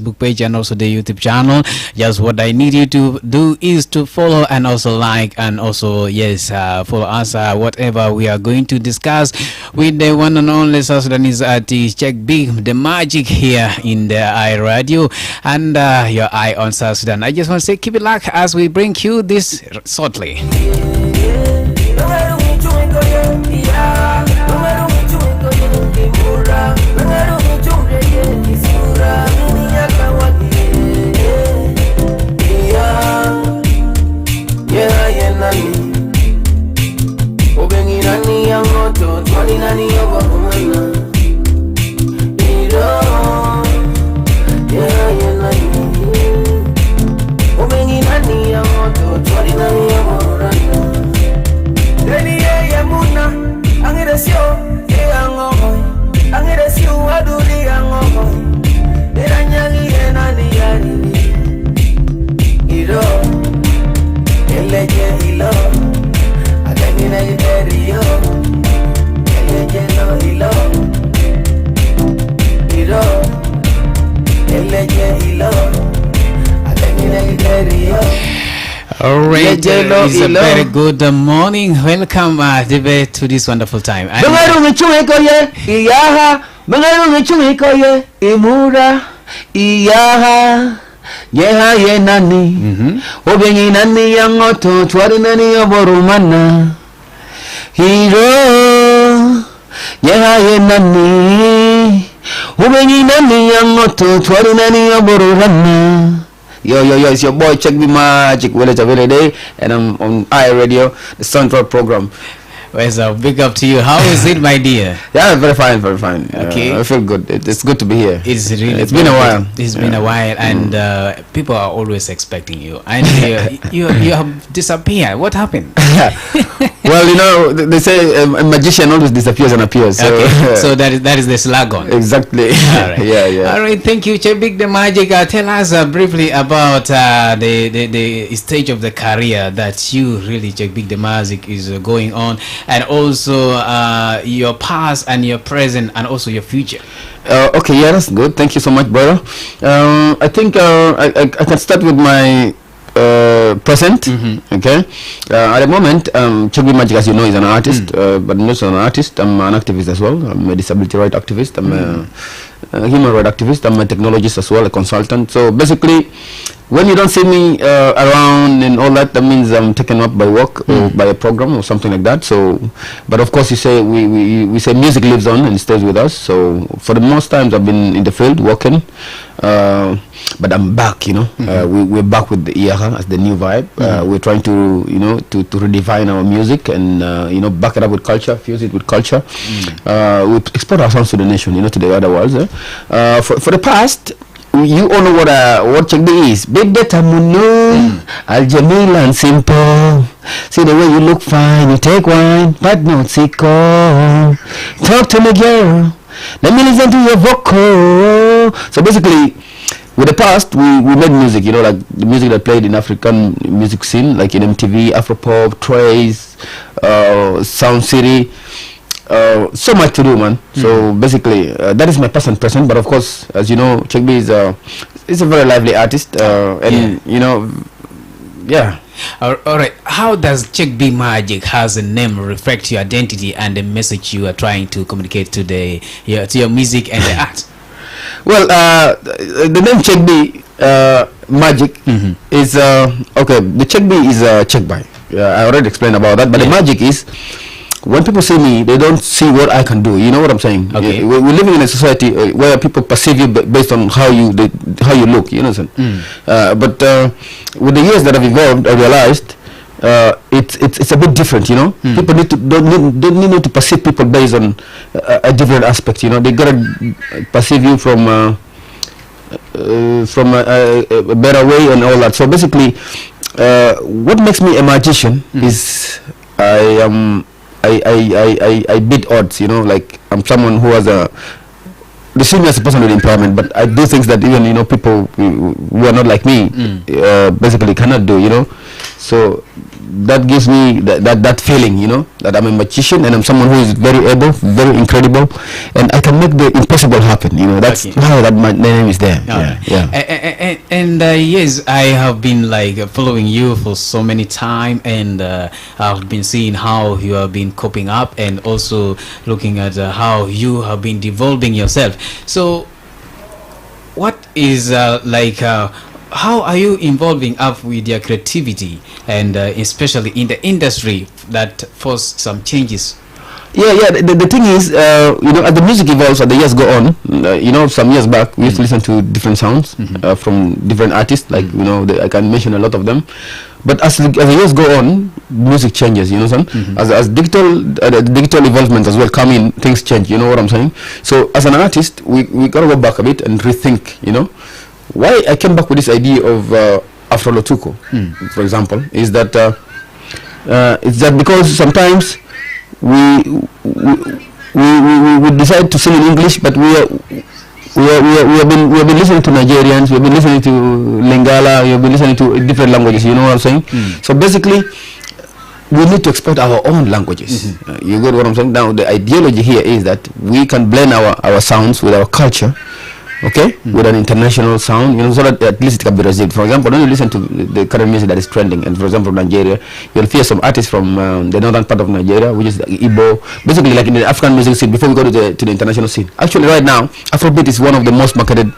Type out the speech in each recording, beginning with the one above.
Facebook page and also the YouTube channel. Just what I need you to do is to follow and also like and also follow us whatever we are going to discuss with the one and only South Sudanese artist Check B the Magic here in the iRadio and your eye on South Sudan. I just want to say keep it locked as we bring you this shortly. Alright, it's a very good morning. Welcome to this wonderful time. Yo, it's your boy Check B Magic. Well, it's a very day, and I'm on iRadio, the Central program. Well, so big up to you. How is it, my dear? Yeah, very fine, very fine. Okay, I feel good. It's good to be here. It's really. It's been a while. It's been a while, and people are always expecting you. And you have disappeared. What happened? Well, you know, they say a magician always disappears and appears. So, okay, so that is the slogan. Exactly. All right. Yeah. All right. Thank you, Chebik the Magic. Tell us briefly about the stage of the career that you really, Chebik the Magic, is going on, and also your past and your present and also your future. Okay, yeah, that's good. Thank you so much, brother. I think I can start with my present. Okay, at the moment, Check B Magic, as you know, is an artist, but not an artist. I'm an activist as well. I'm a disability rights activist. I'm a human rights activist. I'm a technologist as well, a consultant. So basically, when you don't see me around and all that, that means I'm taken up by work or by a program or something like that. So, but of course, you say we say music lives on and stays with us. So for the most times, I've been in the field working. But I'm back, you know. We're back with the IAHA as the new vibe. We're trying to, you know, to redefine our music and, you know, back it up with culture, fuse it with culture. We export our sounds to the nation, you know, to the other worlds. For the past, you all know what Check B is. Big data muno, Al Jamil and simple. See the way you look fine, you take wine, but not sicko. Talk to me, girl. Let me listen to your vocal. So basically, with the past, we made music, you know, like the music that played in African music scene, like in MTV, Afropop, Trace, Sound City. So much to do, man. So basically, that is my past and present. But of course, as you know, Check B is a very lively artist, and you know, yeah. All right. How does Check B Magic has a name reflect your identity and the message you are trying to communicate to your music and the art? Well, the name Check B Magic is okay. The Check B is check by. I already explained about that. But the magic is, when people see me, they don't see what I can do. You know what I'm saying? Okay. We're living in a society where people perceive you based on how you look. You know what I'm saying? But with the years that have evolved, I realized it's a bit different. You know, people don't need to perceive people based on a different aspect. You know, they gotta perceive you from a better way and all that. So basically, what makes me a magician is I beat odds, you know, like I'm someone who has they see me as a person with impairment, but I do things that even, you know, people who are not like me basically cannot do, you know. So that gives me that feeling, that I'm a magician and I'm someone who is very able, very incredible, and I can make the impossible happen. That's how that my name is there. And yes, I have been like following you for so many time, and I've been seeing how you have been coping up, and also looking at how you have been developing yourself. So what is how are you involving up with your creativity, and especially in the industry that forced some changes? The thing is, as the music evolves, as the years go on, some years back we used to listen to different sounds from different artists, like I can mention a lot of them. But as the years go on, music changes, as digital evolvement as well come in, things change, you know what I'm saying? So as an artist, we gotta go back a bit and rethink, why I came back with this idea of Afro Lotuko, for example, is that it's that because sometimes we decide to sing in English, but we have been listening to Nigerians, we have been listening to Lingala, we have been listening to different languages. You know what I'm saying? So basically, we need to export our own languages. You get what I'm saying? Now the ideology here is that we can blend our sounds with our culture. Okay, with an international sound, so that at least it can be received. For example, when you listen to the current music that is trending, and for example Nigeria, you'll hear some artists from the northern part of Nigeria, which is Igbo, basically like in the African music scene. Before we go to the international scene, actually right now Afrobeat is one of the most marketed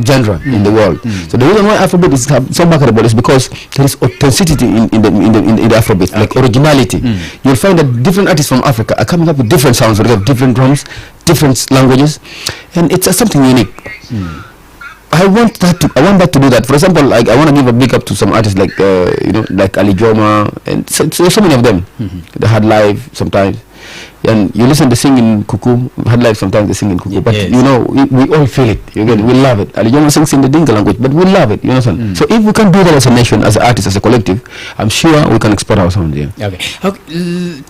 genre in the world. So the reason why Afrobeat is so marketable is because there is authenticity in the Afrobeat, like originality. You'll find that different artists from Africa are coming up with different sounds, they have different drums, different languages, and it's something unique. I want that to do that. For example, like I want to give a big up to some artists like like Ali Joma, and so many of them. They had live sometimes, and you listen to sing in Kuku, had live sometimes they sing in Kuku, but we all feel it. We love it. Ali Joma sings in the Dinka language, but we love it. You know what I'm saying? So if we can do that as a nation, as an artist, as a collective, I'm sure we can export our sound here.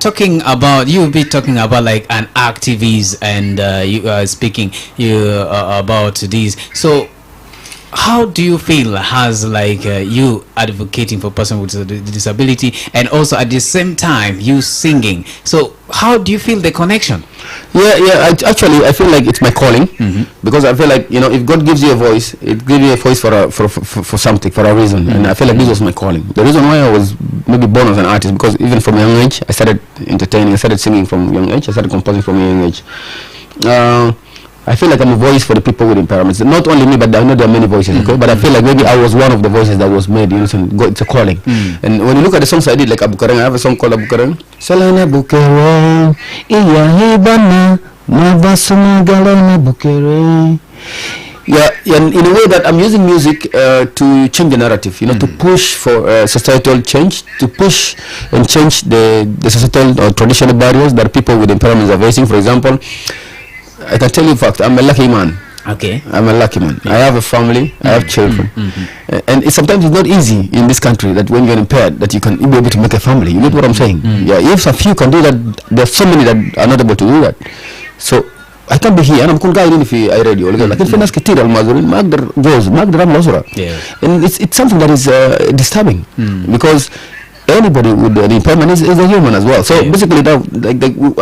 Talking about, you'll be talking about like an activist, and you are speaking about this. So how do you feel as like you advocating for person with a disability, and also at the same time you singing? So how do you feel the connection? I feel like it's my calling, because I feel like if God gives you a voice, it gives you a voice for something, for a reason. And I feel like this was my calling. The reason why I was maybe born as an artist, because even from a young age I started entertaining, I started singing from young age, I started composing from a young age. I feel like I'm a voice for the people with impairments. Not only me, but I know there are many voices. Okay? But I feel like maybe I was one of the voices that was made. It's a calling. And when you look at the songs I did, like Abukareng, I have a song called Abukareng. Salana Bukereng, iya hibana, mabasuma galana Bukereng. And in a way that I'm using music to change the narrative, to push for societal change, to push and change the societal or traditional barriers that people with impairments are facing. For example, I can tell you in fact, I'm a lucky man. I'm a lucky man. I have a family, I have children. And sometimes it's not easy in this country that when you're impaired that you can be able to make a family. You get what I'm saying? If a few can do that, there are so many that are not able to do that. So I can be here and I'm going to I radio. Like if I kitira almazurin magdar goes magdar amlosura. And it's something that is disturbing, because anybody with an impairment is a human as well. So basically now,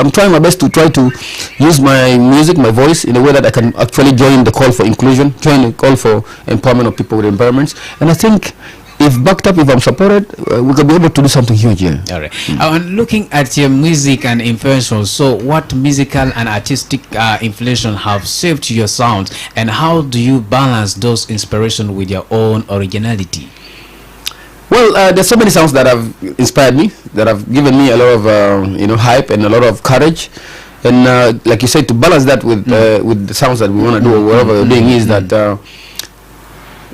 I'm trying my best to try to use my music, my voice, in a way that I can actually join the call for inclusion, join the call for empowerment of people with impairments. And I think if backed up, if I'm supported, we could be able to do something huge here. All right. Looking at your music and influence, so what musical and artistic influence have shaped your sound, and how do you balance those inspirations with your own originality? Well, there's so many sounds that have inspired me, that have given me a lot of hype and a lot of courage. And like you said, to balance that with the sounds that we want to do or whatever we're doing is that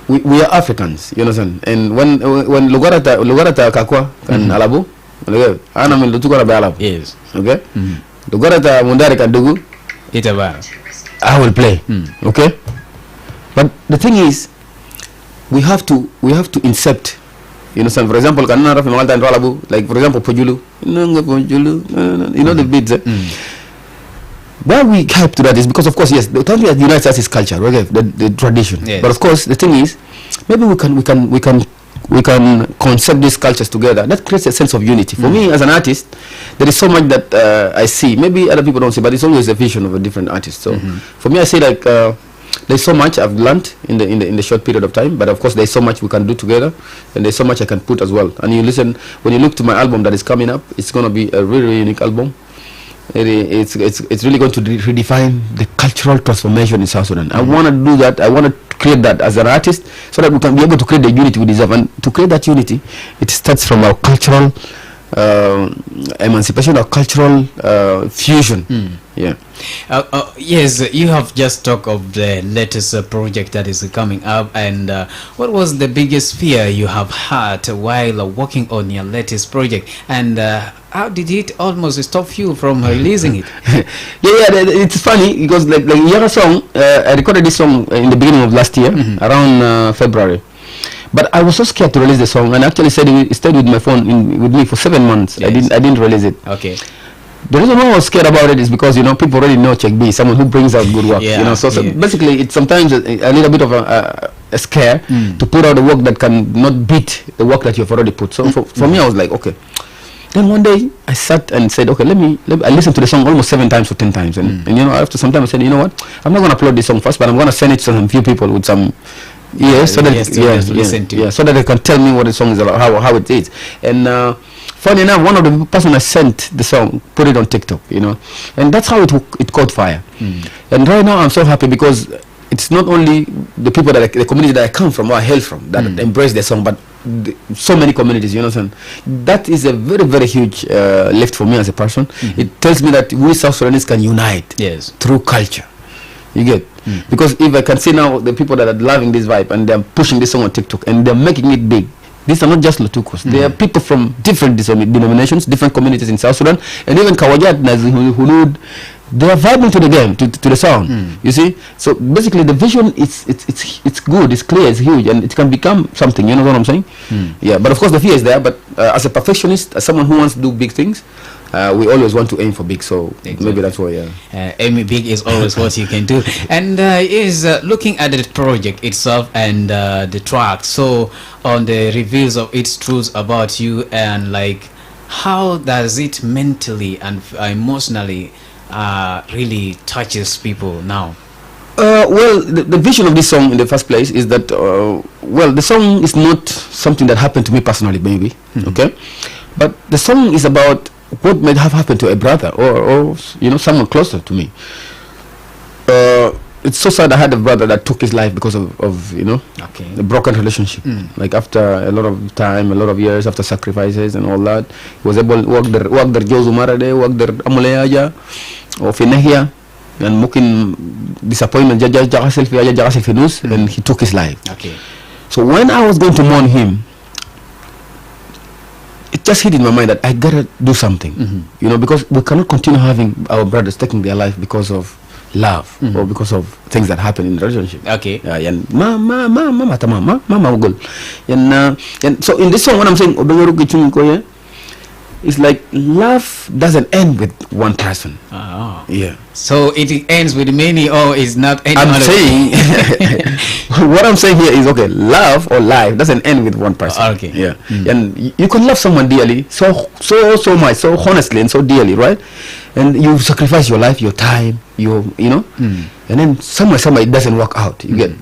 we are Africans, you understand? And when Lugarata Kakwa and Alabu, ana min lutukora be Alabu. Yes. Okay? Lugarata Mundari Kadugu, I will play. Okay? But the thing is, we have to incept. You know, for example, like for example, Pojulu, you know the beats. Why we hype to that is because, of course, yes, the country that unites us is culture, okay, the tradition. Yes. But of course, the thing is, maybe we can we can concept these cultures together. That creates a sense of unity. For me, as an artist, there is so much that I see. Maybe other people don't see, but it's always a vision of a different artist. So for me, I say like there's so much I've learned in the short period of time. But of course, there's so much we can do together, and there's so much I can put as well. And you listen, when you look to my album that is coming up, it's going to be a really, really unique album. It's really going to redefine the cultural transformation in South Sudan. I want to do that. I want to create that as an artist, so that we can be able to create the unity we deserve. And to create that unity, it starts from our cultural emancipation, or cultural fusion. Yeah. Yes, you have just talked of the latest project that is coming up, and what was the biggest fear you have had while working on your latest project, and how did it almost stop you from releasing it? It's funny because like your song, I recorded this song in the beginning of last year, around February. But I was so scared to release the song, and actually it stayed with my phone with me for 7 months. Yes. I didn't release it. Okay. The reason why I was scared about it is because people already know Check B, someone who brings out good work. So basically, it's sometimes a little bit of a scare to put out a work that can not beat the work that you've already put. So for me, I was like, okay. Then one day I sat and said, okay, I listened to the song almost 7 times or 10 times, and after some time I said, you know what, I'm not going to upload this song first, but I'm going to send it to some few people with some. So that they can tell me what the song is about, how it is. And funny enough, one of the person I sent the song put it on TikTok, and that's how it caught fire. And right now I'm so happy because it's not only the people the community that I come from or I hail from that embrace the song, but so many communities. That is a very, very huge lift for me as a person. It tells me that we South Sudanese can unite through culture. You get? Because if I can see now the people that are loving this vibe and they're pushing this song on TikTok and they're making it big, these are not just Lotukos. They are people from different denominations, different communities in South Sudan, and even Kawajat, Hunud. They are vibing to the game, to the sound. You see, so basically the vision it's good, it's clear, it's huge, and it can become something. You know what I'm saying? Yeah, but of course the fear is there. But as a perfectionist, as someone who wants to do big things, we always want to aim for big. So maybe that's why. Aiming big is always what you can do. And is looking at the project itself and the track. So on the reveals of its truths about you, and like how does it mentally and emotionally really touches people now? Well, the vision of this song in the first place is that the song is not something that happened to me personally, maybe, okay, but the song is about what might have happened to a brother or someone closer to me. It's so sad. I had a brother that took his life because of a broken relationship. Like after a lot of time, a lot of years, after sacrifices and all that, he was able to work der Jozu Marade, work der Amuleaja, or Finehia, and mungkin disappointment and he took his life. Okay. So when I was going to mourn him, it just hit in my mind that I gotta do something, because we cannot continue having our brothers taking their life because of love or because of things that happen in the relationship. Okay. And so in this song, what I'm saying, it's like love doesn't end with one person. Oh. Yeah. So it ends with many, or is not any. I'm saying what I'm saying here is, okay, love or life doesn't end with one person. Okay. Yeah. And you can love someone dearly, so much, so honestly and so dearly, right? And you sacrifice your life, your time, and then somewhere it doesn't work out. You get.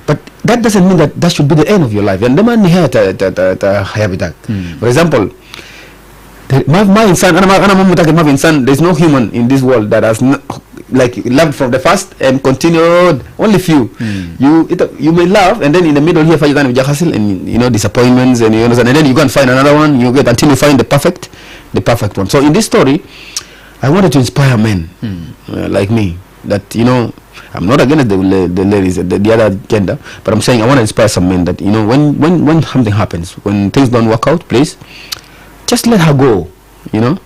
But that doesn't mean that should be the end of your life. And the man here, for example, there's no human in this world that has loved from the first and continued. Only few. You may love, and then in the middle here and disappointments, and and then you go and find another one. You get until you find the perfect one. So in this story, I wanted to inspire men like me, that I'm not against the ladies, the other gender, but I'm saying I want to inspire some men that when something happens, when things don't work out, please just let her go, let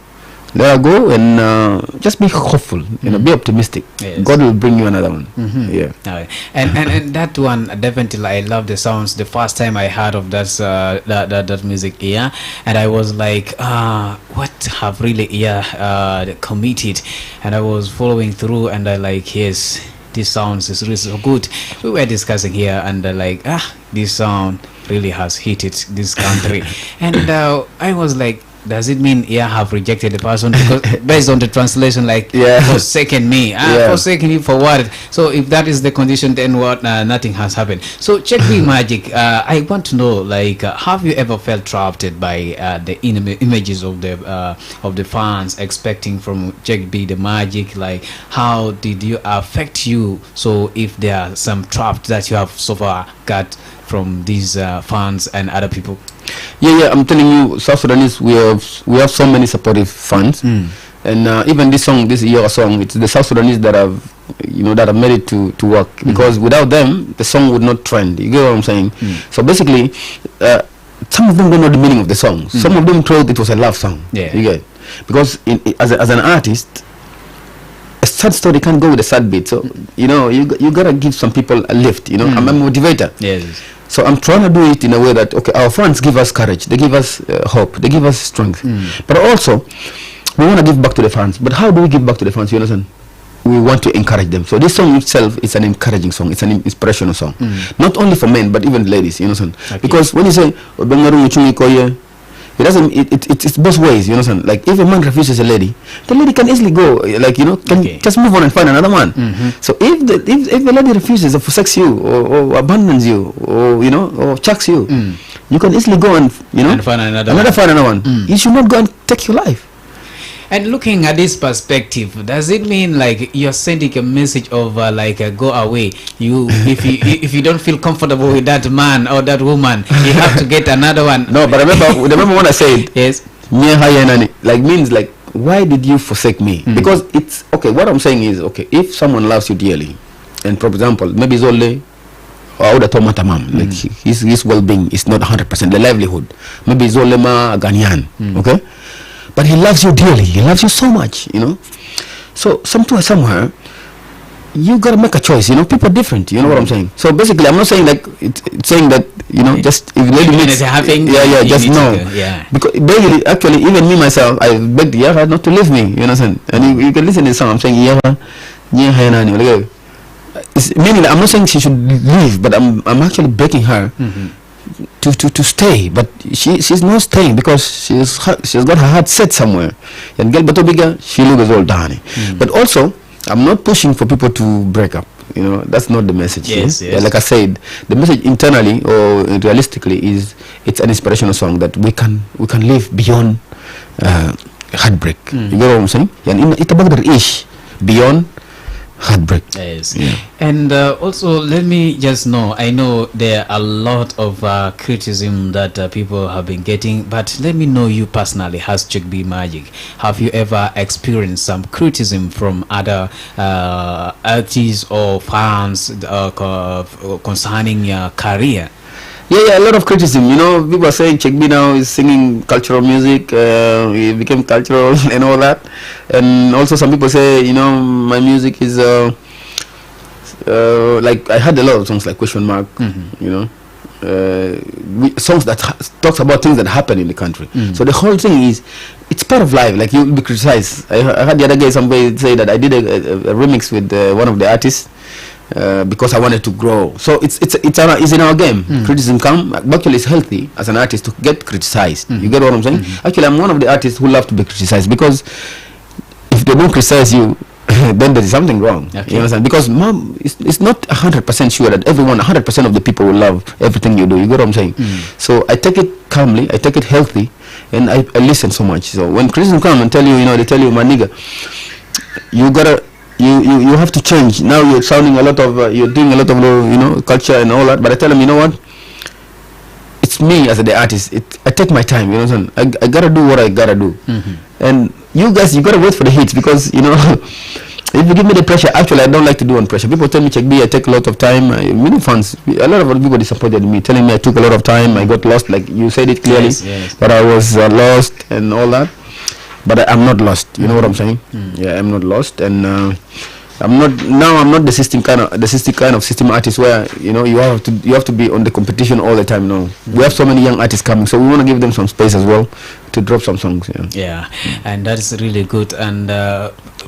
her go, and just be hopeful, be optimistic. Yes. God will bring you another one. Yeah. And that one, definitely, I love the sounds. The first time I heard of that music, and I was like, what have really committed, and I was following through, and I like, yes, this sound is really so good. We were discussing here, and like, this sound really has hit it this country. And I was like, does it mean have rejected the person? Because based on the translation, like, forsaken me, forsaken you for what? So if that is the condition, then what? Nothing has happened. So Check B Magic, I want to know, like, have you ever felt trapped by the images of the fans expecting from Check B the Magic? Like, how did you affect you? So if there are some traps that you have so far got from these fans and other people? I'm telling you, South Sudanese, we have so many supportive fans, and even this song, this year song, it's the South Sudanese that have made it to work, because without them the song would not trend. You get what I'm saying? So basically, some of them don't know the meaning of the song. Some of them thought it was a love song. You get, because as an artist, a sad story can't go with a sad beat. So you gotta give some people a lift. I'm a motivator. Yes. So I'm trying to do it in a way that, okay, our fans give us courage, they give us hope, they give us strength. But also, we want to give back to the fans. But how do we give back to the fans? You understand? We want to encourage them. So this song itself is an encouraging song. It's an inspirational song. Not only for men, but even ladies. You understand? Okay. Because when you say, it doesn't. It's both ways. You understand? Like, if a man refuses a lady, the lady can easily go. Like, just move on and find another man. So if the lady refuses or forsakes you, or abandons you, or chucks you, you can easily go and find another one. You should not go and take your life. And looking at this perspective, does it mean like you're sending a message of go away? If you don't feel comfortable with that man or that woman, you have to get another one. No, but remember when I said yes, like, means like, why did you forsake me? Because it's okay. What I'm saying is, okay, if someone loves you dearly, and for example, maybe it's only like his well-being is not 100%, the livelihood, maybe it's only a Ghanaian, okay. But he loves you dearly. He loves you so much, So somewhere, you gotta make a choice. People are different. You know what I'm saying? So basically, I'm not saying like it's saying that just if lady needs, just no. Because basically, actually, even me myself, I begged Yara not to leave me. You understand? And you can listen to the song. I'm saying Yara, it's meaning I'm not saying she should leave, but I'm actually begging her. To stay, but she's not staying because she's got her heart set somewhere. And girl Batobiga, she looks all down. But also, I'm not pushing for people to break up. That's not the message. Yes. Like I said, the message internally or realistically is it's an inspirational song that we can live beyond heartbreak. You get what I'm saying? And it's about the ish beyond heartbreak. Yes. And also, let me just know, I know there are a lot of criticism that people have been getting, but let me know you personally as Check B Magic. Have you ever experienced some criticism from other artists or fans concerning your career? A lot of criticism. People are saying Check B now is singing cultural music. He became cultural and all that. And also some people say, my music is like I had a lot of songs like Question Mark. Songs that talks about things that happen in the country. So the whole thing is, it's part of life. Like, you'll be criticized. I heard the other day somebody say that I did a remix with one of the artists. Because I wanted to grow. So it's in our game. Criticism come. Actually, it's healthy as an artist to get criticized. You get what I'm saying? Actually, I'm one of the artists who love to be criticized, because if they don't criticize you, then there is something wrong. Okay. You understand? Because it's not 100% sure that 100% of the people will love everything you do. You get what I'm saying? So I take it calmly, I take it healthy, and I listen so much. So when criticism come and tell you, they tell you, my nigga, you gotta. You have to change. Now you're sounding a lot of, you're doing a lot of, culture and all that. But I tell them, you know what? It's me as the artist. I take my time. You know what I'm saying? I gotta do what I gotta do. And you guys, you gotta wait for the hits, because if you give me the pressure, actually I don't like to do on pressure. People tell me Check B, I take a lot of time. Many fans, a lot of people disappointed me, telling me I took a lot of time. I got lost, like you said it clearly. Yes. That I was lost and all that. But I'm not lost. You know what I'm saying? I'm not lost, and I'm not the system kind of system artist where you have to be on the competition all the time. No, we have so many young artists coming, so we want to give them some space as well to drop some songs. Yeah, and that is really good. And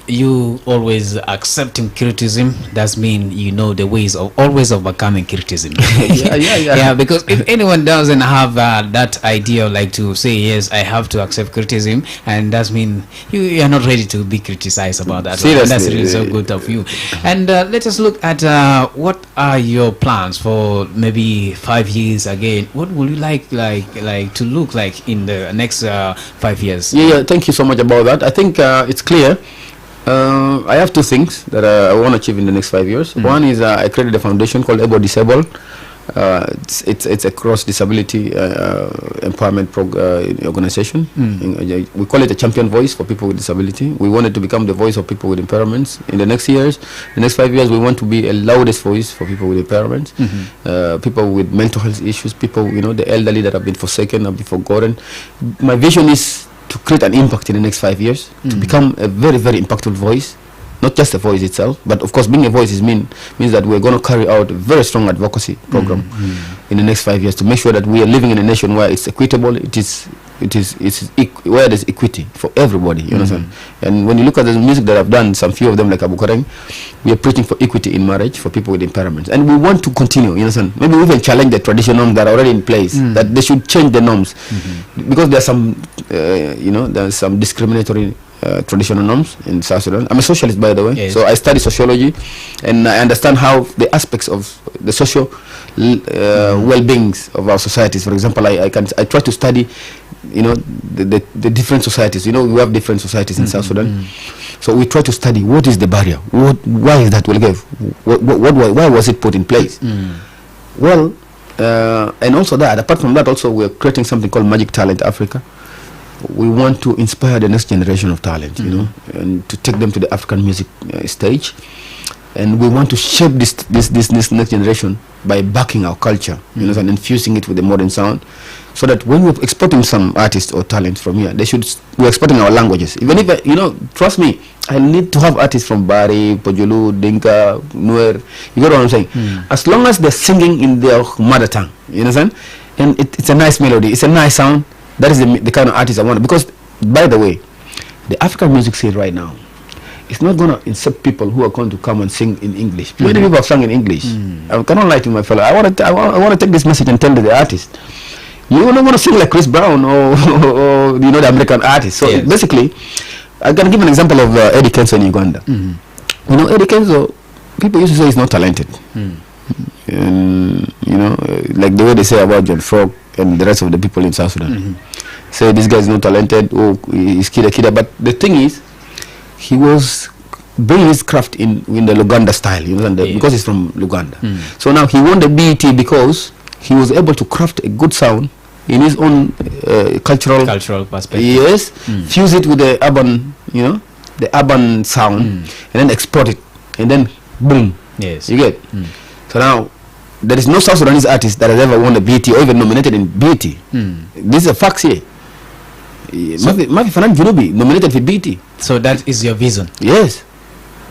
you always accepting criticism. That means you know the ways of always overcoming criticism. Yeah, because if anyone doesn't have that idea, like to say yes, I have to accept criticism, and that means you are not ready to be criticized about that. Seriously. And that's really so good of you. And let us look at what are your plans for maybe 5 years again. What would you like to look like in the next 5 years? Yeah, thank you so much about that. I think it's clear. I have two things that I want to achieve in the next 5 years. One is I created a foundation called Able Disabled. It's a cross disability empowerment organization. We call it a champion voice for people with disability. We wanted to become the voice of people with impairments. In the next 5 years, we want to be a loudest voice for people with impairments, people with mental health issues, people, the elderly that have been forsaken, have been forgotten. My vision is to create an impact in the next 5 years, to become a very, very impactful voice. Not just a voice itself, but of course being a voice means that we're going to carry out a very strong advocacy program in the next 5 years to make sure that we are living in a nation where it's equitable, where there's equity for everybody, you understand? And when you look at the music that I've done, some few of them like Abu Kareng, we are preaching for equity in marriage for people with impairments. And we want to continue, you understand? Maybe we can challenge the traditional norms that are already in place, that they should change the norms. Because there's some discriminatory traditional norms in South Sudan. I'm a socialist, by the way, so I study sociology, and I understand how the aspects of the social well-beings of our societies. For example, I try to study, the different societies. We have different societies in South Sudan, so we try to study what is the barrier, why is that why was it put in place? Well, and also that, apart from that, also we're creating something called Magic Talent Africa. We want to inspire the next generation of talent, and to take them to the African music stage. And we want to shape this next generation by backing our culture, and infusing it with the modern sound, so that when we're exporting some artists or talent from here, we're exporting our languages. Even if, trust me, I need to have artists from Bari, Pojulu, Dinka, Nuer. You get what I'm saying? As long as they're singing in their mother tongue, you understand? And it's a nice melody, it's a nice sound. That is the kind of artist I want. Because, by the way, the African music scene right now, it's not going to accept people who are going to come and sing in English. Many people have sung in English. I cannot lie to my fellow. I want to take this message and tell the artist, you don't want to sing like Chris Brown or the American artist. So basically, I can give an example of Eddie Kenzo in Uganda. Eddie Kenzo, people used to say he's not talented. And, like the way they say about John Frog and the rest of the people in South Sudan. Say this guy is not talented, he's kida. But the thing is, he was bringing his craft in the Luganda style, because he's from Luganda. So now he won the BET because he was able to craft a good sound in his own cultural perspective. Yes, fuse it with the urban sound, and then export it, and then boom. Yes, you get. So now, there is no South Sudanese artist that has ever won a BET or even nominated in BET. This is a fact here. Mafi Fanan Junubi nominated for BET. So that is your vision? Yes,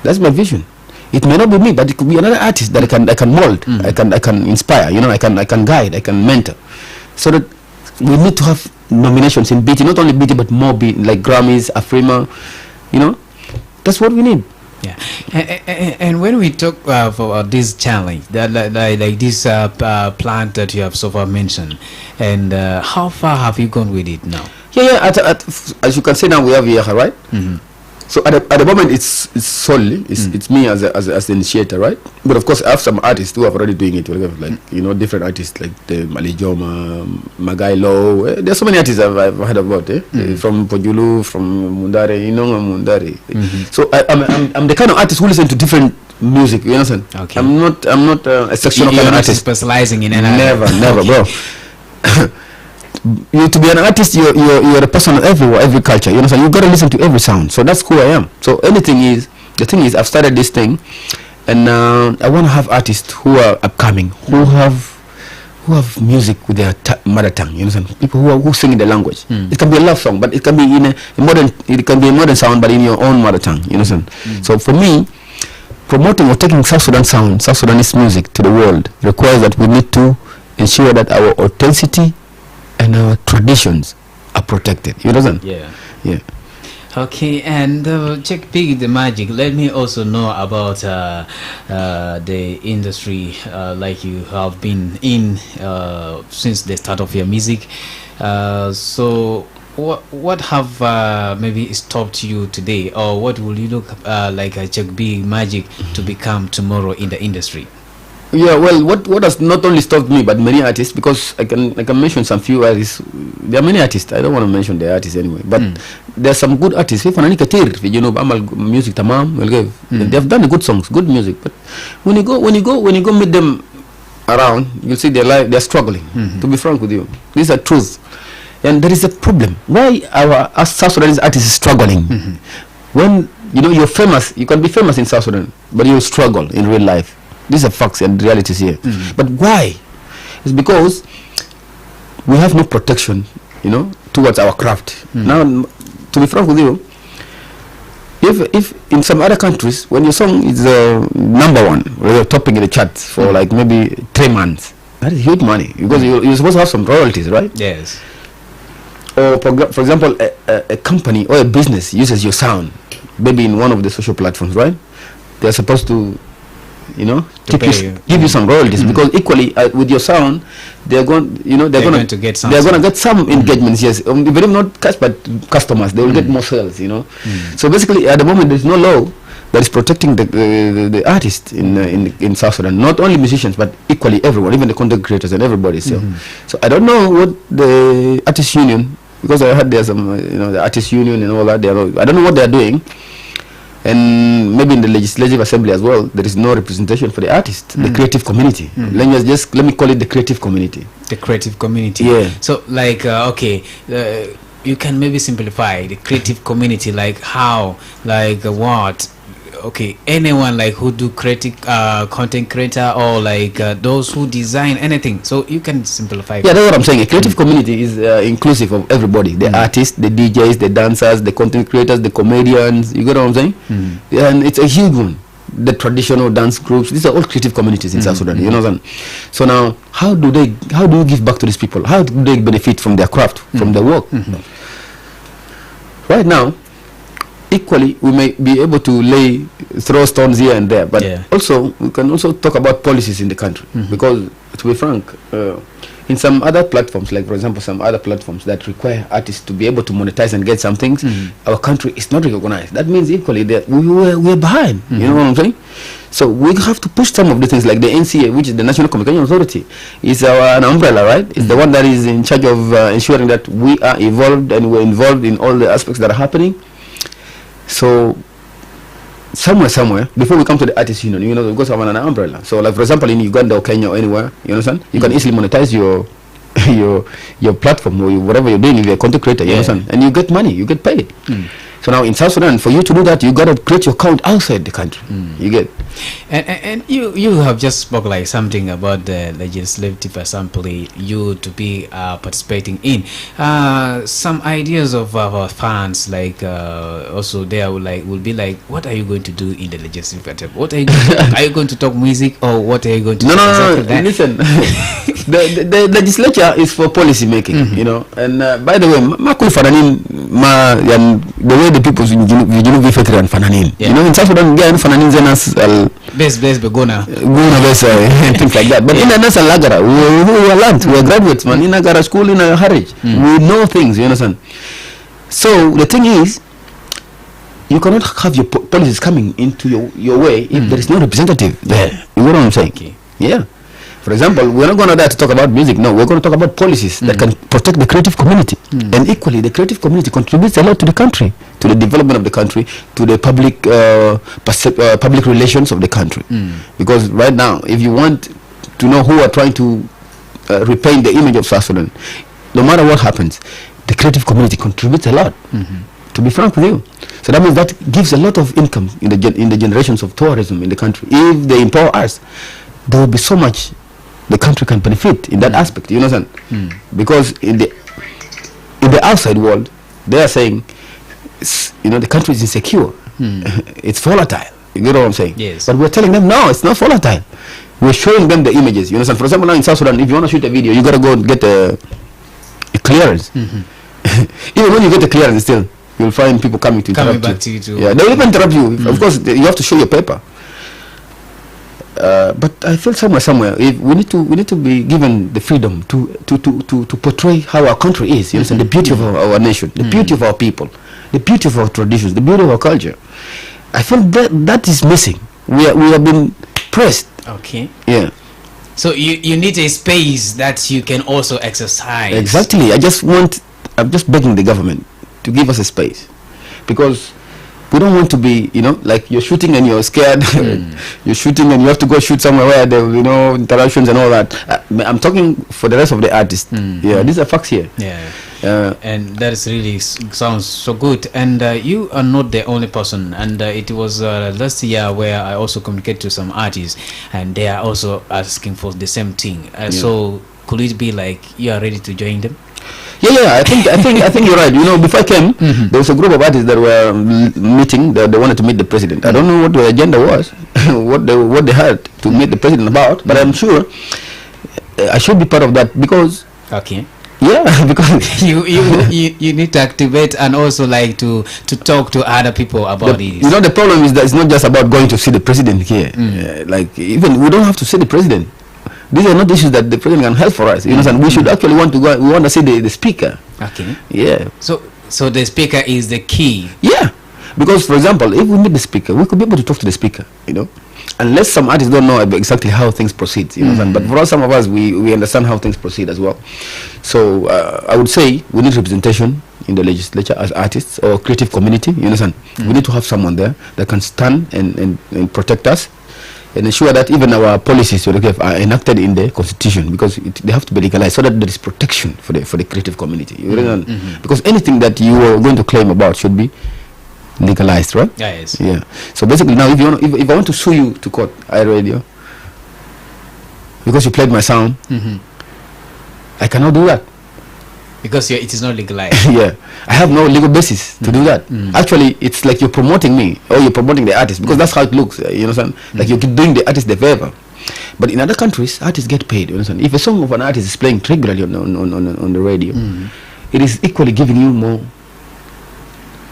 that's my vision. It may not be me, but it could be another artist that I can mold, I can inspire, I can guide, I can mentor. So that we need to have nominations in BET, not only BET but more BET, like Grammys, Afrima, that's what we need. Yeah, and when we talk for this challenge, that like this plant that you have so far mentioned, and how far have you gone with it now? As you can see now, we have here, right? So at the moment, it's solely it's me as the initiator, right? But of course, I have some artists who are already doing it, like different artists like the Malijoma, Magai Low. There's so many artists I've heard about, from Pojulu, from Mundare, Mundare. So I'm the kind of artist who listen to different music. You understand? Okay. I'm not a sectional kind of artist specializing in any. Never, bro. To be an artist, you're a person of every culture. You understand? You gotta listen to every sound. So that's who I am. So the thing is, I've started this thing, and I want to have artists who are upcoming, who have music with their mother tongue. You understand? People who sing in the language. It can be a love song, but it can be it can be a modern sound, but in your own mother tongue. You understand? So for me, promoting or taking South Sudan sound, South Sudanese music to the world requires that we need to ensure that our authenticity and our traditions are protected. You understand? Yeah. Yeah. Okay, and check big the magic. Let me also know about the industry like you have been in since the start of your music. So what have maybe stopped you today, or what will you look like a check big magic to become tomorrow in the industry? Yeah, well, what has not only stopped me but many artists, because I can mention some few artists. There are many artists. I don't want to mention the artists anyway, but there are some good artists. If Fanani Katir, you know, Amal music tamam, they have done good songs, good music. But when you go meet them around, you'll see they're struggling. To be frank with you, these are truths, and there is a problem. Why our South Sudanese artists is struggling? When you know you're famous, you can be famous in South Sudan, but you struggle in real life. These are facts and realities here. But why? It's because we have no protection, you know, towards our craft. Now, to be frank with you, if in some other countries, when your song is number one, or you're topping in the charts for like maybe 3 months, that is huge money, because you're supposed to have some royalties, right? Yes. Or for example, a company or a business uses your sound, maybe in one of the social platforms, right? They're supposed to, you know, give you some royalties, because equally with your sound, they're going to get some engagements. Yes, very not cash, but customers. They will get more sales. You know, so basically at the moment there's no law that is protecting the artists in South Sudan. Not only musicians, but equally everyone, even the content creators and everybody. So I don't know what the artist union, because I heard there's some the artist union and all that. I don't know what they're doing. And maybe in the legislative assembly as well, there is no representation for the artists, the creative community. Let me call it the creative community. The creative community. Yeah. So like you can maybe simplify the creative community, like how, like what? Okay, anyone like who do creative content creator, or like those who design anything. So you can simplify. Yeah, that's what I'm saying. A creative community is inclusive of everybody: the artists, the DJs, the dancers, the content creators, the comedians. You get what I'm saying? Yeah, and it's a huge one. The traditional dance groups. These are all creative communities in South Sudan. You know what I'm saying? So now, how do you give back to these people? How do they benefit from their craft, from their work? Right now, equally, we may be able to throw stones here and there, but also we can also talk about policies in the country, because to be frank, in some other platforms, like for example some other platforms that require artists to be able to monetize and get some things, our country is not recognized. That means equally that we're behind. You know what I'm saying? So we have to push some of the things, like the NCA, which is the National Communication Authority, is an umbrella, right? It's the one that is in charge of ensuring that we are evolved and we're involved in all the aspects that are happening. So somewhere before we come to the artist union, you know, we got to have an umbrella. So like for example in Uganda or Kenya or anywhere, you understand, you can easily monetize your platform or whatever you're doing if you're a content creator, you understand, and you get money, you get paid. So now in South Sudan, for you to do that, you got to create your account outside the country. You get. And you have just spoke like something about the legislative assembly you to be participating in. Some ideas of our fans, like also there will be like, what are you going to do in the legislative assembly? What are you going to talk? Are you going to talk music, or what are you going to do? No. Listen, the legislature is for policy making, you know. And by the way, the way the people in Junubi Fekri and Fananin, you know, in South Sudan, again, Fananin Zenas best begona things like that. But in Nasa Lagara, we are learned, we are graduates, man. In Agara school, in a Harwich, we know things, you understand. So the thing is, you cannot have your policies coming into your way if there is no representative there. You know what I'm saying? Okay. Yeah. For example, we're not going to talk about music. No, we're going to talk about policies that can protect the creative community. And equally, the creative community contributes a lot to the country, to the development of the country, to the public public relations of the country. Because right now, if you want to know who are trying to repaint the image of South Sudan, no matter what happens, the creative community contributes a lot. To be frank with you. So that means that gives a lot of income in the generations of tourism in the country. If they empower us, there will be so much the country can benefit in that aspect, you know, because in the outside world they are saying, you know, the country is insecure, it's volatile, you know what I'm saying? Yes. But we're telling them no, it's not volatile. We're showing them the images, you understand? For example, now in South Sudan, if you want to shoot a video, you gotta go and get a clearance. Even when you get the clearance, still you'll find people coming to interrupt back to you too. Yeah, they will even interrupt you. Of course, you have to show your paper. But I feel somewhere if we need to be given the freedom to portray how our country is. You understand the beauty of our nation, the beauty of our people, the beauty of our traditions, the beauty of our culture. I feel that is missing. We have been pressed. Okay. Yeah. So you need a space that you can also exercise. Exactly. I'm just begging the government to give us a space, because we don't want to be, like you're shooting and you're scared. You're shooting and you have to go shoot somewhere where there will be interactions and all that. I'm talking for the rest of the artists. Yeah, these are facts here. Yeah. And that is really sounds so good. And you are not the only person. And it was last year where I also communicated to some artists, and they are also asking for the same thing. So could it be like you are ready to join them? Yeah. I think you're right. Before I came, there was a group of artists that were meeting. They wanted to meet the president. I don't know what the agenda was, what they had to meet the president about. But I'm sure I should be part of that, because. Okay. Yeah, because you need to activate and also like to talk to other people about this. The problem is that it's not just about going to see the president here. Like even we don't have to see the president. These are not issues that the president can help for us. You understand? We should actually want to go. We want to see the speaker. Okay. Yeah. So the speaker is the key. Yeah, because for example, if we meet the speaker, we could be able to talk to the speaker. Unless some artists don't know exactly how things proceed. You understand? But for us, some of us, we understand how things proceed as well. So I would say we need representation in the legislature as artists or creative community. You understand? We need to have someone there that can stand and protect us, and ensure that even our policies are enacted in the constitution, because they have to be legalized so that there is protection for the creative community. You understand? Because anything that you are going to claim about should be legalized, right? Yes. Yeah. So basically, now if I want to sue you to court, iRadio, because you played my sound, I cannot do that. Because it is not legalized. Yeah, I have no legal basis to do that. Actually, it's like you're promoting me, or you're promoting the artist, because that's how it looks. You understand? Like you're doing the artist the favor. But in other countries, artists get paid. You understand? If a song of an artist is playing regularly on the radio, it is equally giving you more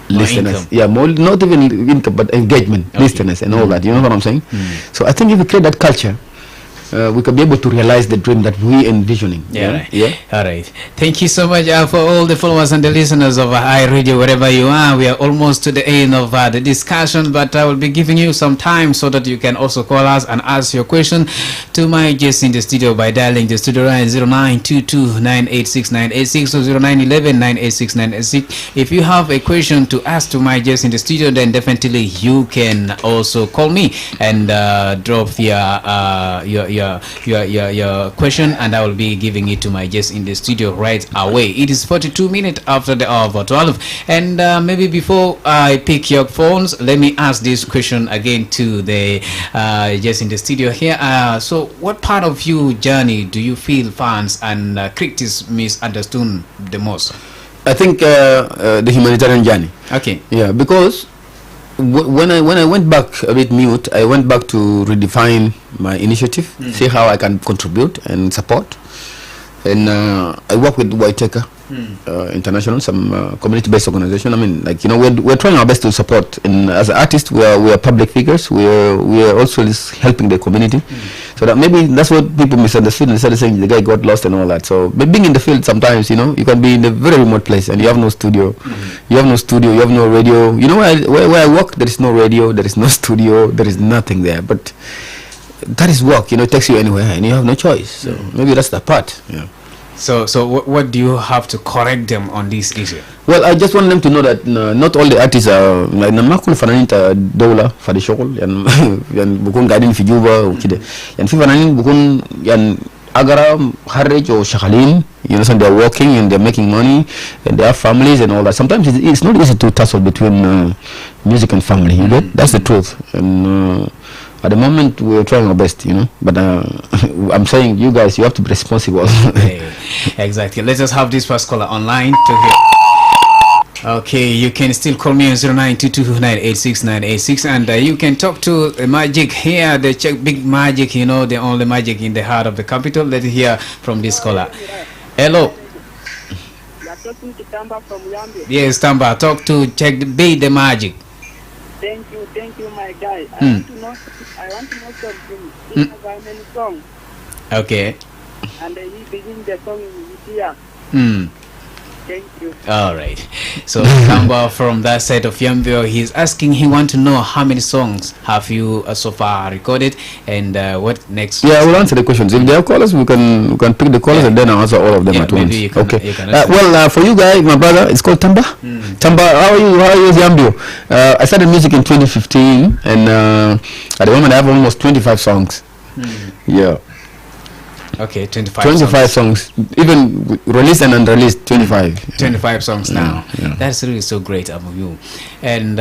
listeners. Income. Yeah, more, not even income, but engagement, listeners, and all that. You know what I'm saying? So I think if we create that culture, we can be able to realize the dream that we envisioning. Right. All right. Thank you so much for all the followers and the listeners of iRadio, wherever you are. We are almost to the end of the discussion, but I will be giving you some time so that you can also call us and ask your question to my guest in the studio by dialing the studio line 0922-986-986 or 0911-986-986. If you have a question to ask to my guest in the studio, then definitely you can also call me and drop your question, and I will be giving it to my guest in the studio right away. It is 42 minutes after the hour of 12, and maybe before I pick your phones, let me ask this question again to the guest in the studio here. So what part of your journey do you feel fans and critics misunderstood the most? I think the humanitarian journey. Okay. Yeah, because when I went back a bit mute, I went back to redefine my initiative, see how I can contribute and support. And I work with Whitaker International, some community-based organization. I mean, like, we're trying our best to support. And as artists, we are public figures. We are also helping the community. So that maybe that's what people misunderstood and started saying the guy got lost and all that. So, but being in the field, sometimes you can be in a very remote place and you have no studio. You have no studio. You have no radio. Where I work, there is no radio. There is no studio. There is nothing there. But that is work. It takes you anywhere, and you have no choice. So maybe that's the part. Yeah. So what do you have to correct them on this issue? Well, I just want them to know that not all the artists are like namakul fananinta dola for the show yan bukun gadin fi Juba ukide yan fi fananin bukun yan agara harrej or shakalin. You understand? They're working and they're making money and they have families and all that. Sometimes it's not easy to tussle between music and family. You get? That's the truth. And at the moment, we're trying our best, but I'm saying, you guys, you have to be responsible. Exactly. Let's just have this first caller online to hear. Okay, you can still call me on 0922-986-986, and you can talk to Magic here, the Big Magic, the only magic in the heart of the capital. Let's hear from this caller. Hello. talking to Tamba from Yambio. Yes, Tamba, talk to check the beat the magic. Thank you, my guy. I want to know something. He has how many songs? Okay. And he begins the song with here. Thank you. All right. So Tamba from that side of Yambio, he's asking. He want to know how many songs have you so far recorded, and what next? Yeah, I will answer the questions. If there are callers, we can pick the callers and then I'll answer all of them at once. You can, okay. You can well, for you guys, my brother, it's called Tamba. Tamba, how are you? How are you, Yambio? I started music in 2015, and at the moment I have almost 25 songs. Yeah. Okay, 25 songs. Even released and unreleased, 25. 25 songs now. Yeah. That's really so great of you. And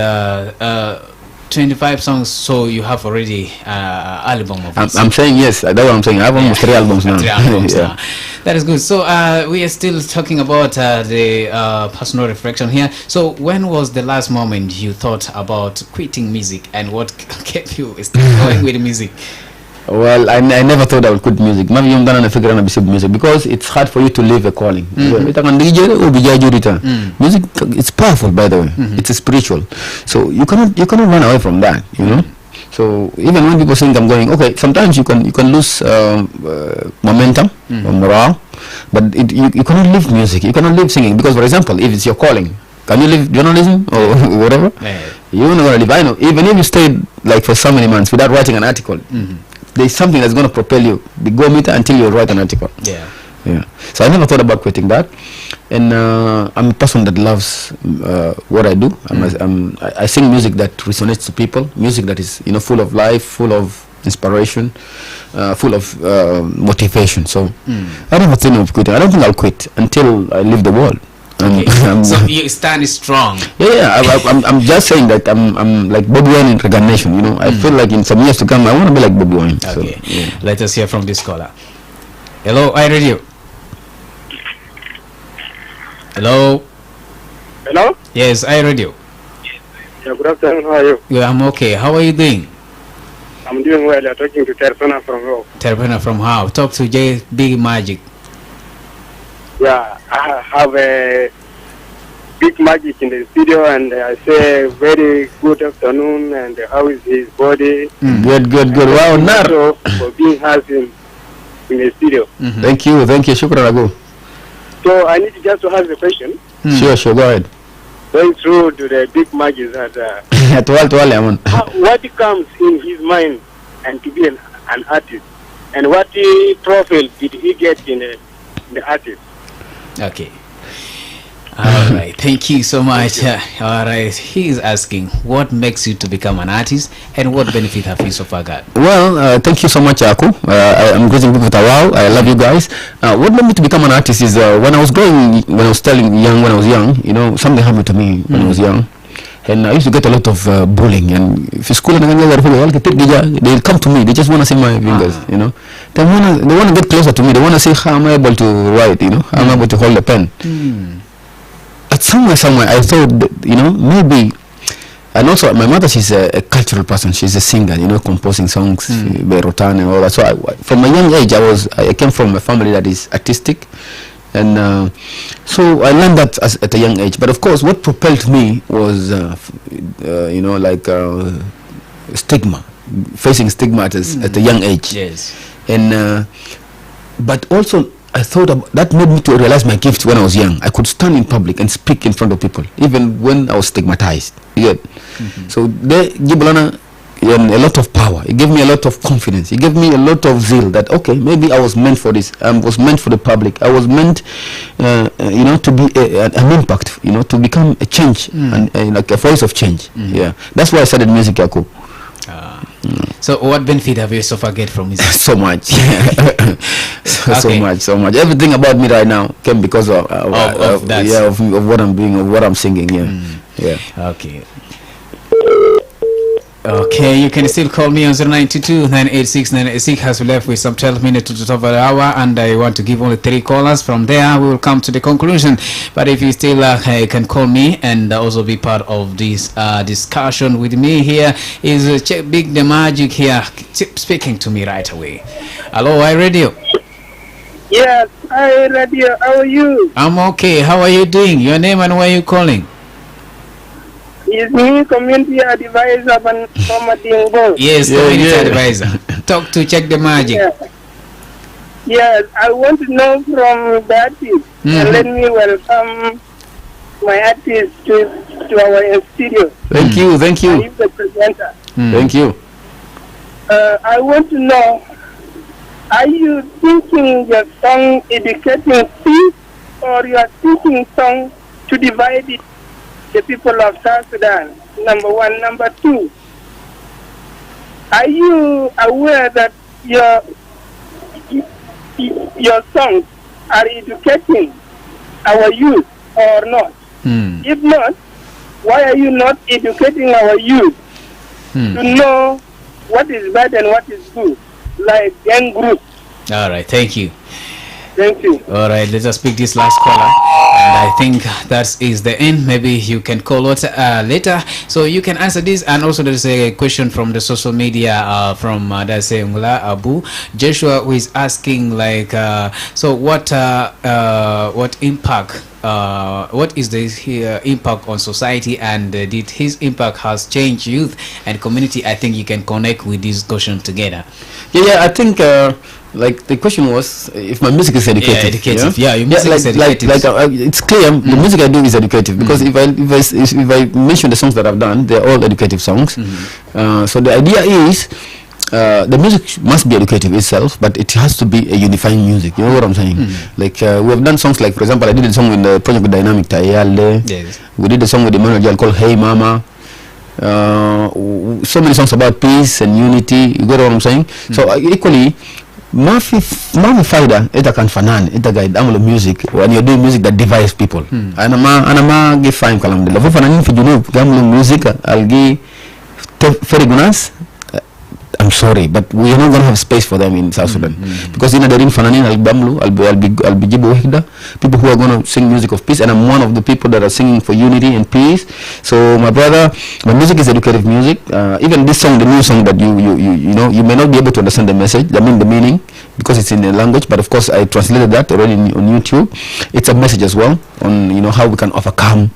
25 songs, so you have already album of it. I'm saying yes, that's what I'm saying. I have almost 3 albums now. 3 albums now. That is good. So we are still talking about the personal reflection here. So when was the last moment you thought about quitting music, and what kept you still going with music? Well, I never thought I would quit music. Maybe I'm gonna figure out music because it's hard for you to live a calling. Music, it's powerful, by the way. It's spiritual, so you cannot run away from that. You know. So even when people think I'm going, okay, sometimes you can lose momentum or morale, but you cannot live music. You cannot live singing because, for example, if it's your calling, can you live journalism or whatever? You're not gonna live. I know. Even if you stayed like for so many months without writing an article. There's something that's going to propel you, the go meter, until you write an article. Yeah. So I never thought about quitting that, and I'm a person that loves what I do. I sing music that resonates to people, music that is full of life, full of inspiration, full of motivation. So I never think of quitting. I don't think I'll quit until I leave the world. So you stand strong. I'm just saying that I'm like Bobby Wine in reincarnation. I feel like in some years to come I want to be like Bobby Wine. Okay. So, let us hear from this caller. Hello, I read you. Hello. Hello. Yes, I read you. Yeah, good afternoon. How are you? Yeah, I'm okay. How are you doing? I'm doing well. You're talking to Terpena from How. Terpena from How. Talk to J Big Magic. Yeah, I have a Big Magic in the studio, and I say very good afternoon, and how is his body? Good. Wow, Nar. For being handsome in the studio. Thank you. Shukran Ago. So I need just to ask a question. Sure, go ahead. Going through to the Big Magic that what comes in his mind and to be an artist, and what profile did he get in the artist? Okay. All right. Thank you so much. All right. He is asking, what makes you to become an artist, and what benefit have you so far got? Well, thank you so much, Aku. I'm greeting people with a wow. I love you guys. What made me to become an artist is when I was young, something happened to me when I was young. And I used to get a lot of bullying, and if school they'll come to me. They just want to see my fingers, They want to get closer to me. They want to see how I'm able to write, how I'm able to hold a pen. But somewhere, I thought, maybe. And also, my mother, she's a cultural person. She's a singer, composing songs, Berotan and all that. So, from a young age, I came from a family that is artistic. And so I learned that at a young age. But of course, what propelled me was, stigma, facing stigma at a young age. Yes. And but also, I thought that made me to realize my gift when I was young. I could stand in public and speak in front of people, even when I was stigmatized. So they give a lot of power. It gave me a lot of confidence. It gave me a lot of zeal that, okay, maybe I was meant for this. I was meant for the public. I was meant, to be an impact, to become a change, and like a voice of change. Yeah, that's why I started music, Akot. So what benefit have you so far get from music? So much. So much. Everything about me right now came because of that. Yeah, of what I'm doing, of what I'm singing. Yeah. Okay, you can still call me on 0922-986-986 as we left with some 12 minutes to the top of the hour, and I want to give only 3 callers. From there, we will come to the conclusion. But if you still can call me and also be part of this discussion with me here is Big the Magic here speaking to me right away. Hello, I radio. Yes, hi Radio, how are you? I'm okay. How are you doing? Your name and where you calling? It's me, community advisor from Adingo. Yes, Yeah, community yeah. advisor. Talk to check the magic. Yeah. Yes, I want to know from the artist, and let me welcome my artist to our studio. Thank you, thank I you, am the presenter. thank you. I want to know, are you thinking your song educating peace, or you are thinking song to divide it, the people of South Sudan? Number one. Number two, are you aware that your songs are educating our youth or not? If not, why are you not educating our youth to know what is bad and what is good, like gang groups? All right, thank you. Thank you. All right, let us pick this last caller, and I think that is the end. Maybe you can call us later, so you can answer this. And also, there is a question from the social media from Ngula Abu Joshua, who is asking like, so what impact? What is the impact on society, and did his impact has changed youth and community? I think you can connect with this question together. Yeah, I think like the question was if my music is educative. Yeah, educative. Yeah, your music is educative. It's clear the music I do is educative, because if I mention the songs that I've done, they're all educative songs. So the idea is the music must be educative itself, but it has to be a unifying music. You know what I'm saying? Like we have done songs like, for example, I did a song with the project with Dynamic Tayale. Yes. We did a song with Emmanuel Jal called Hey Mama. So many songs about peace and unity. You got what I'm saying? So equally, Mafi Faida ita kan fanan ita guide amulo music when you're doing music that divides people. Anama give fine kalam de. Lafu fananin fi junub gamulo music algi very gunas. I'm sorry, but we are not going to have space for them in South Sudan, because in the ring fananin albamlu I'll be jibo hikda, people who are going to sing music of peace, and I'm one of the people that are singing for unity and peace. So my brother, my music is educative music. Even this song, the new song that you know, you may not be able to understand the message, the meaning, because it's in a language, but of course I translated that already on YouTube. It's a message as well on, you know, how we can overcome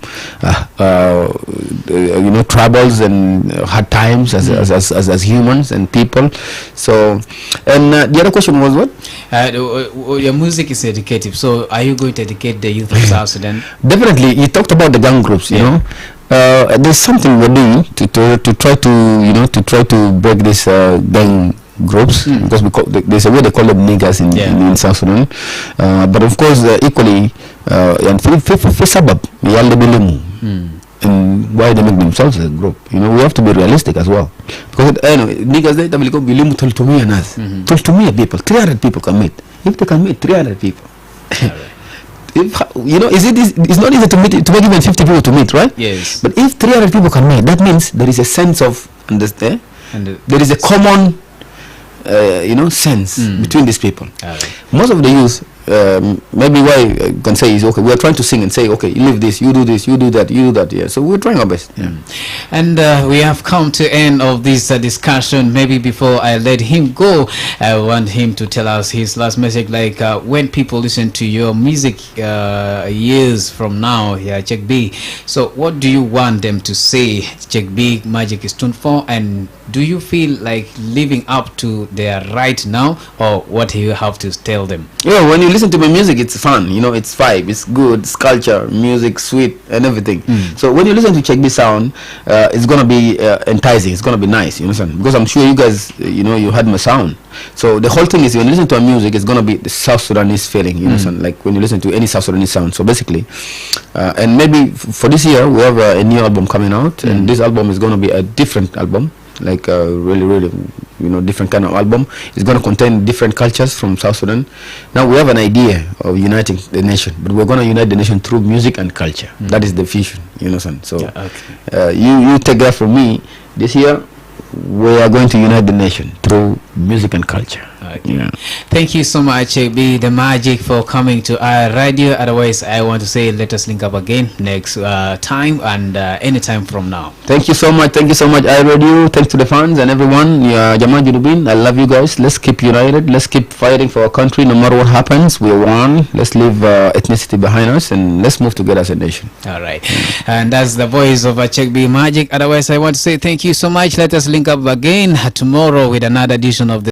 you know, troubles and hard times as humans and people. So, and the other question was what? Your music is educative, so are you going to educate the youth of South Sudan? Definitely. You talked about the gang groups, you know. There's something we're doing to try to break this gang groups, because there's a way they call them niggers in South Sudan. But of course, equally, and for sabab, and why they make themselves a group. You know, we have to be realistic as well, because niggas they will go bilimu tultumia nas tultumia people, 300 people can meet. If they can meet 300 people, if, you know, it's not easy to make even 50 people to meet, right? Yes. But if 300 people can meet, that means there is a sense of understand. There is a common you know, sense between these people. Most of the youth, maybe why I can say is, okay, we are trying to sing and say, okay, you live this, you do this, you do that, you do that. Yeah, so we're trying our best. And we have come to end of this discussion. Maybe before I let him go, I want him to tell us his last message. Like when people listen to your music years from now, Check B. So what do you want them to say? Check B, Magic is tuned for, and do you feel like living up to their right now, or what do you have to tell them? Yeah, when you listen to my music, it's fun, you know, it's vibe, it's good, it's culture, music, sweet, and everything. So when you listen to Check B sound, it's gonna be enticing, it's gonna be nice, you understand? Because I'm sure you guys, you know, you heard my sound. So the whole thing is, when you listen to our music, it's gonna be the South Sudanese feeling, you understand? Like when you listen to any South Sudanese sound. So basically, and maybe for this year, we have a new album coming out, and this album is gonna be a different album. Like really, you know, different kind of album. It's going to contain different cultures from South Sudan. Now we have an idea of uniting the nation, but we're going to unite the nation through music and culture. That is the vision, you know. So you take that from me. This year we are going to unite the nation through music and culture. Okay. Thank you so much, Be the Magic, for coming to our radio. Otherwise, I want to say let us link up again next time and anytime from now. Thank you so much. Thank you so much, iRadio. Thanks to the fans and everyone. Jama Judubin, I love you guys. Let's keep united. Let's keep fighting for our country no matter what happens. We're one. Let's leave ethnicity behind us and let's move together as a nation. All right. And that's the voice of Be Magic. Otherwise, I want to say thank you so much. Let us link up again tomorrow with another edition of the